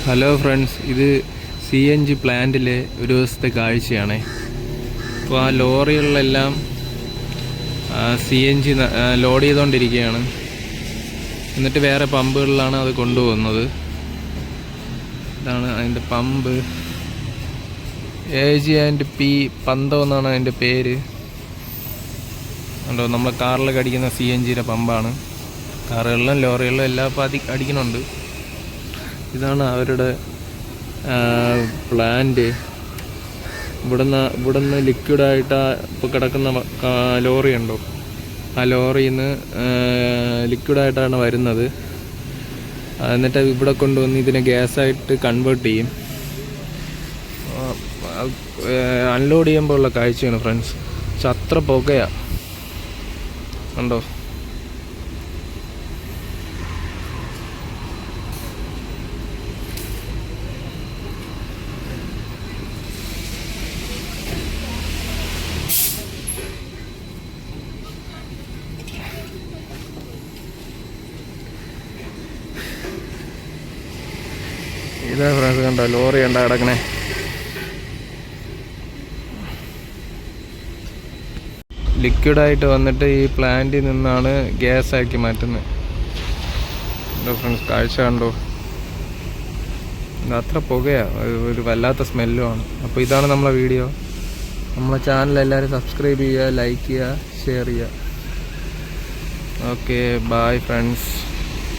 Hello friends, ഇത് CNG പ്ലാന്റിലെ ഒരു ദിവസത്തെ കാഴ്ചയാണ്. അപ്പോൾ ആ ലോറികളിലെല്ലാം CNG ലോഡ് ചെയ്തുകൊണ്ടിരിക്കുകയാണ്. എന്നിട്ട് വേറെ പമ്പുകളിലാണ് അത് കൊണ്ടുപോകുന്നത്. ഇതാണ് അതിൻ്റെ പമ്പ്. AG&P 12 എന്നാണ് അതിൻ്റെ പേര്. ഉണ്ടോ, നമ്മൾ കാറിലൊക്കെ അടിക്കുന്ന CNGയുടെ പമ്പാണ്. കാറുകളിലും ലോറികളിലും എല്ലാം ഇപ്പോൾ അടിക്കുന്നുണ്ട്. ഇതാണ് അവരുടെ പ്ലാന്റ്. ഇവിടുന്ന് ലിക്വിഡായിട്ട് ഇപ്പോൾ കിടക്കുന്ന ലോറി ഉണ്ടോ, ആ ലോറിയിൽ നിന്ന് ലിക്വിഡായിട്ടാണ് വരുന്നത്. എന്നിട്ട് ഇവിടെ കൊണ്ടുവന്ന് ഇതിനെ ഗ്യാസായിട്ട് കൺവേർട്ട് ചെയ്യും. അൺലോഡ് ചെയ്യുമ്പോൾ ഉള്ള കാഴ്ചയാണ് ഫ്രണ്ട്സ്. അത്ര പുകയാണ് ഉണ്ടോ. ഇതാ ഫ്രണ്ട്സ്, കണ്ടോ ലോറി കണ്ടോ കിടക്കണേ. ലിക്വിഡായിട്ട് വന്നിട്ട് ഈ പ്ലാന്റിൽ നിന്നാണ് ഗ്യാസാക്കി മാറ്റുന്നത്. കണ്ടോ ഫ്രണ്ട്സ്, കാഴ്ച കണ്ടോ. അത്ര പുകയാണ്, ഒരു വല്ലാത്ത സ്മെല്ലുമാണ്. അപ്പോൾ ഇതാണ് നമ്മളെ വീഡിയോ. നമ്മളെ ചാനൽ എല്ലാവരും സബ്സ്ക്രൈബ് ചെയ്യുക, ലൈക്ക് ചെയ്യുക, ഷെയർ ചെയ്യുക. Okay, bye friends.